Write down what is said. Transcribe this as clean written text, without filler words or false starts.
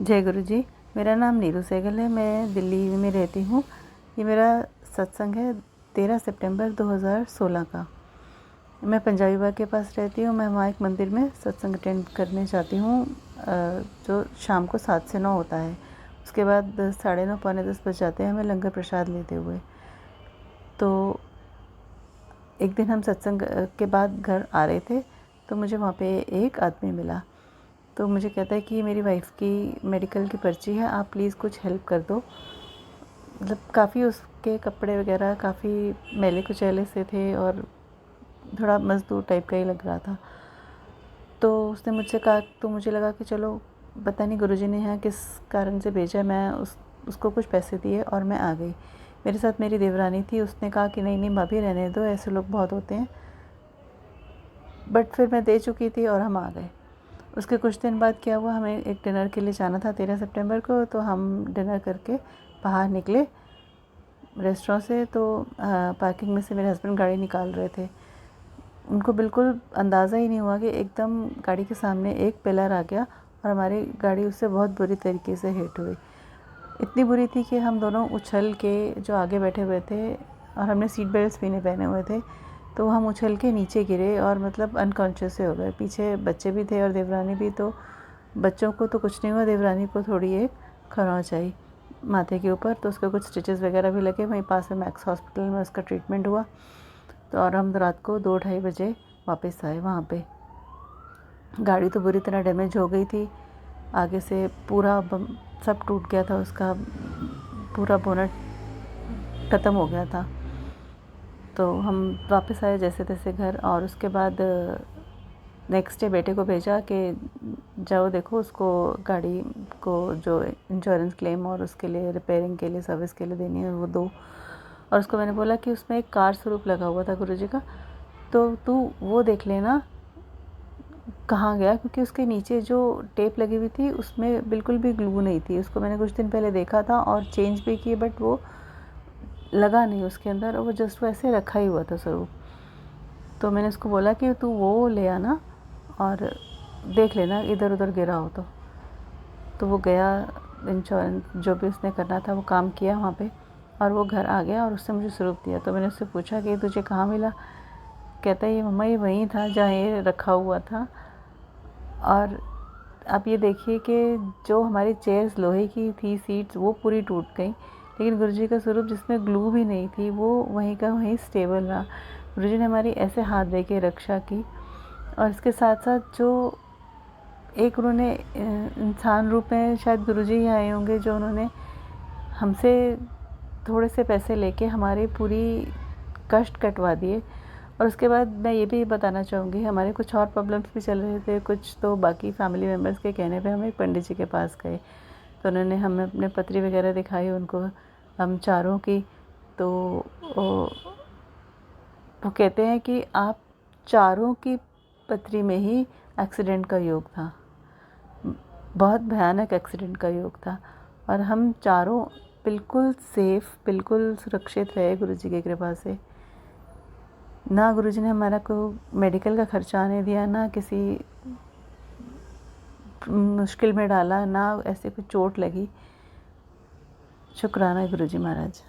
जय गुरु जी। मेरा नाम नीरू सहगल है। मैं दिल्ली में रहती हूँ। ये मेरा सत्संग है 13 सितंबर 2016 का। मैं पंजाबी बाग के पास रहती हूँ। मैं वहाँ एक मंदिर में सत्संग अटेंड करने जाती हूँ, जो शाम को 7 से 9 होता है। उसके बाद 9:30 पौने 10 बज जाते हैं हमें लंगर प्रसाद लेते हुए। तो एक दिन हम सत्संग के बाद घर आ रहे थे, तो मुझे वहाँ पे एक आदमी मिला। तो मुझे कहता है कि मेरी वाइफ़ की मेडिकल की पर्ची है, आप प्लीज़ कुछ हेल्प कर दो। मतलब काफ़ी उसके कपड़े वगैरह काफ़ी मैले कुचैले से थे और थोड़ा मज़दूर टाइप का ही लग रहा था। तो उसने मुझसे कहा, तो मुझे लगा कि चलो पता नहीं गुरुजी ने यहाँ किस कारण से भेजा। मैं उसको कुछ पैसे दिए और मैं आ गई। मेरे साथ मेरी देवरानी थी। उसने कहा कि नहीं नहीं भाभी, रहने दो, ऐसे लोग बहुत होते हैं। बट फिर मैं दे चुकी थी और हम आ गए। उसके कुछ दिन बाद क्या हुआ, हमें एक डिनर के लिए जाना था 13 सितंबर को। तो हम डिनर करके बाहर निकले रेस्टोरेंट से। तो पार्किंग में से मेरे हस्बैंड गाड़ी निकाल रहे थे। उनको बिल्कुल अंदाज़ा ही नहीं हुआ कि एकदम गाड़ी के सामने एक पिलर आ गया और हमारी गाड़ी उससे बहुत बुरी तरीके से हिट हुई। इतनी बुरी थी कि हम दोनों उछल के, जो आगे बैठे हुए थे और हमने सीट बेल्ट भी नहीं पहने हुए थे, तो हम उछल के नीचे गिरे और मतलब अनकॉन्शियस से हो गए। पीछे बच्चे भी थे और देवरानी भी। तो बच्चों को तो कुछ नहीं हुआ, देवरानी को थोड़ी एक खरोंच आई माथे के ऊपर, तो उसके कुछ स्टिचेस वगैरह भी लगे। वहीं पास में मैक्स हॉस्पिटल में उसका ट्रीटमेंट हुआ। तो और हम रात को 2-2:30 बजे वापस आए वहाँ पे। गाड़ी तो बुरी तरह डैमेज हो गई थी। आगे से पूरा सब टूट गया था, उसका पूरा बोनट ख़त्म हो गया था। तो हम वापस आए जैसे तैसे घर। और उसके बाद नेक्स्ट डे बेटे को भेजा कि जाओ देखो उसको, गाड़ी को जो इंश्योरेंस क्लेम और उसके लिए रिपेयरिंग के लिए, सर्विस के लिए देनी है वो दो। और उसको मैंने बोला कि उसमें एक कार स्वरूप लगा हुआ था गुरुजी का, तो तू वो देख लेना कहाँ गया, क्योंकि उसके नीचे जो टेप लगी हुई थी उसमें बिल्कुल भी ग्लू नहीं थी। उसको मैंने कुछ दिन पहले देखा था और चेंज भी की, बट वो लगा नहीं उसके अंदर, और वो जस्ट वैसे रखा ही हुआ था स्वरूप। तो मैंने उसको बोला कि तू वो ले आना और देख लेना इधर उधर गिरा हो तो वो गया, इंश्योरेंस जो भी उसने करना था वो काम किया वहाँ पे, और वो घर आ गया और उसने मुझे स्वरूप दिया। तो मैंने उससे पूछा कि तुझे कहाँ मिला। कहता है ये मम्मा, ये वहीं था जहाँ ये रखा हुआ था। और आप ये देखिए कि जो हमारी चेयर्स लोहे की थी, सीट्स वो पूरी टूट गई, लेकिन गुरुजी का स्वरूप जिसमें ग्लू भी नहीं थी वो वहीं का वहीं स्टेबल रहा। गुरुजी ने हमारी ऐसे हाथ दे के रक्षा की। और इसके साथ साथ जो एक उन्होंने इंसान रूप में, शायद गुरुजी ही आए होंगे, जो उन्होंने हमसे थोड़े से पैसे लेके हमारी पूरी कष्ट कटवा दिए। और उसके बाद मैं ये भी बताना चाहूँगी, हमारे कुछ और प्रॉब्लम्स भी चल रहे थे कुछ, तो बाकी फैमिली मेम्बर्स के कहने पे हम एक पंडित जी के पास गए। तो उन्होंने हमें अपने पत्री वगैरह दिखाई उनको, हम चारों की। तो वो कहते हैं कि आप चारों की पत्री में ही एक्सीडेंट का योग था, बहुत भयानक एक्सीडेंट का योग था। और हम चारों बिल्कुल सेफ़, बिल्कुल सुरक्षित रहे गुरुजी की कृपा से। ना गुरुजी ने हमारा को मेडिकल का खर्चा आने दिया, ना किसी मुश्किल में डाला, ना ऐसे कुछ चोट लगी। शुक्राना गुरुजी महाराज।